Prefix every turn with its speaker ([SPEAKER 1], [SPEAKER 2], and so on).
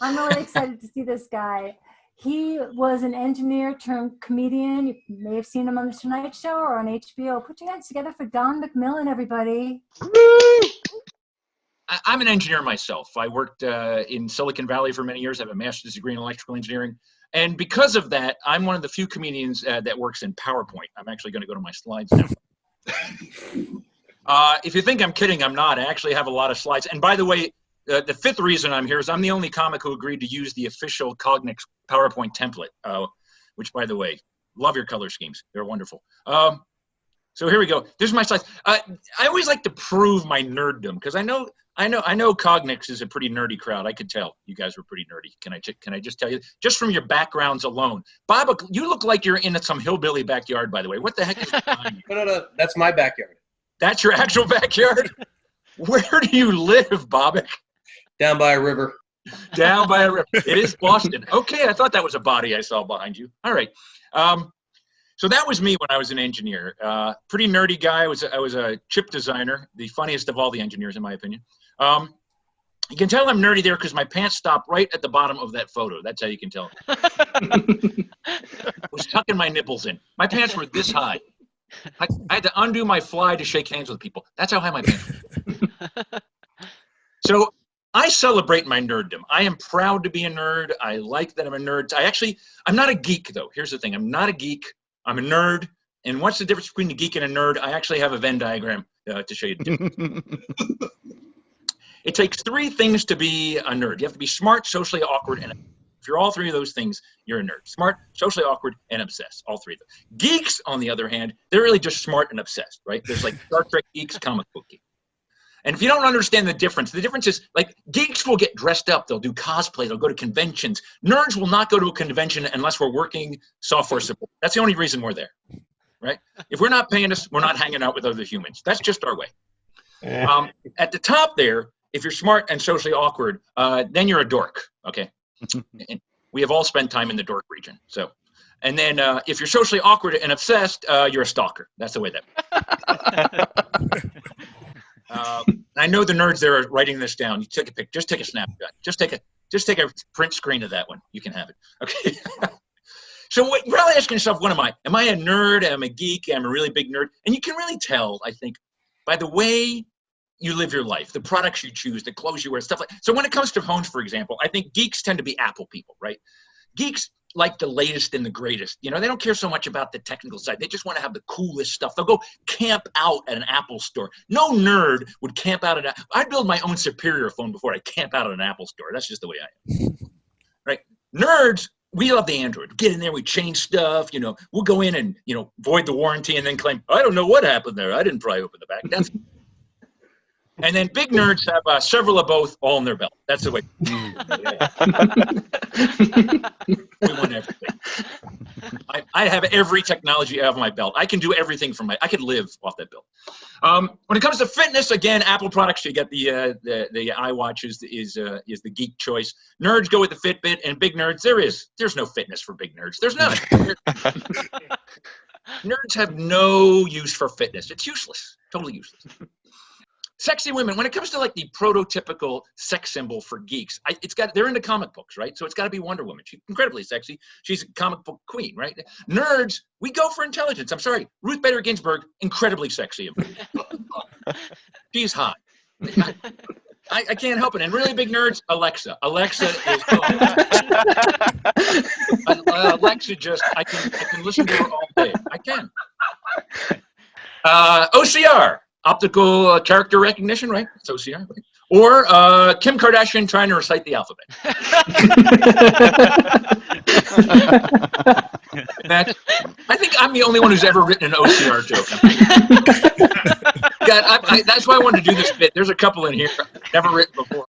[SPEAKER 1] I'm really excited to see this guy. He was an engineer turned comedian. You may have seen him on The Tonight Show or on HBO. Put your hands together for Don McMillan, everybody.
[SPEAKER 2] I'm an engineer myself. I worked in Silicon Valley for many years. I have a master's degree in electrical engineering. And because of that, I'm one of the few comedians that works in PowerPoint. I'm actually going to go to my slides now. If you think I'm kidding, I'm not. I actually have a lot of slides. And by the way, the fifth reason I'm here is I'm the only comic who agreed to use the official Cognex PowerPoint template, which, by the way, love your color schemes. They're wonderful. So here we go. There's my slides. I always like to prove my nerddom because I know Cognex is a pretty nerdy crowd. I could tell you guys were pretty nerdy. Can I just tell you, just from your backgrounds alone? Bob, you look like you're in some hillbilly backyard, by the way. What the heck is behind you?
[SPEAKER 3] No. That's my backyard.
[SPEAKER 2] That's your actual backyard? Where do you live, Bobick?
[SPEAKER 3] Down by a river.
[SPEAKER 2] Down by a river. It is Boston. Okay, I thought that was a body I saw behind you. All right. So that was me when I was an engineer. Pretty nerdy guy. I was a chip designer, the funniest of all the engineers, in my opinion. You can tell I'm nerdy there because my pants stop right at the bottom of that photo. That's how you can tell. I was tucking my nipples in. My pants were this high. I had to undo my fly to shake hands with people. That's how high my pants were. So I celebrate my nerddom. I am proud to be a nerd. I like that I'm a nerd. I'm not a geek, though. Here's the thing. I'm not a geek. I'm a nerd. And what's the difference between a geek and a nerd? I actually have a Venn diagram to show you the difference. It takes three things to be a nerd. You have to be smart, socially awkward, and if you're all three of those things, you're a nerd. Smart, socially awkward, and obsessed. All three of them. Geeks, on the other hand, they're really just smart and obsessed, right? There's like Star Trek geeks, comic book geeks. And if you don't understand the difference is like geeks will get dressed up. They'll do cosplay. They'll go to conventions. Nerds will not go to a convention unless we're working software support. That's the only reason we're there, right? If we're not paying us, we're not hanging out with other humans. That's just our way. At the top there, if you're smart and socially awkward, then you're a dork, okay? And we have all spent time in the dork region. So, and then if you're socially awkward and obsessed, you're a stalker. That's the way that. I know the nerds there are writing this down. You take a pic. Just take a snapshot. Just take a print screen of that one. You can have it. Okay. So what you're probably asking yourself, what am I? Am I a nerd? Am I a geek? Am I a really big nerd? And you can really tell, I think, by the way you live your life, the products you choose, the clothes you wear, stuff like that. So when it comes to phones, for example, I think geeks tend to be Apple people, right? Geeks like the latest and the greatest. You know, they don't care so much about the technical side. They just want to have the coolest stuff. They'll go camp out at an Apple store. No nerd would camp out at I'd build my own Superior phone before I camp out at an Apple store. That's just the way I am. Right? Nerds, we love the Android. Get in there, we change stuff, you know, we'll go in and, you know, void the warranty and then claim, I don't know what happened there. I didn't pry open the back. That's and then big nerds have several of both all in their belt. That's the way. We want everything. I have every technology out of my belt. I can do everything from I could live off that belt. When it comes to fitness, again, Apple products, you get the iWatch is the geek choice. Nerds go with the Fitbit, and big nerds, there's no fitness for big nerds. There's none. Nerds have no use for fitness. It's useless. Totally useless. Sexy women, when it comes to like the prototypical sex symbol for geeks, they're into comic books, right? So it's got to be Wonder Woman. She's incredibly sexy. She's a comic book queen, right? Nerds, we go for intelligence. I'm sorry. Ruth Bader Ginsburg, incredibly sexy. She's hot. I can't help it. And really big nerds, Alexa. Alexa is Alexa just, I can listen to her all day. I can. OCR. Optical character recognition, right? It's OCR. Right? Or Kim Kardashian trying to recite the alphabet. I think I'm the only one who's ever written an OCR joke. God, that's why I wanted to do this bit. There's a couple in here I've never written before.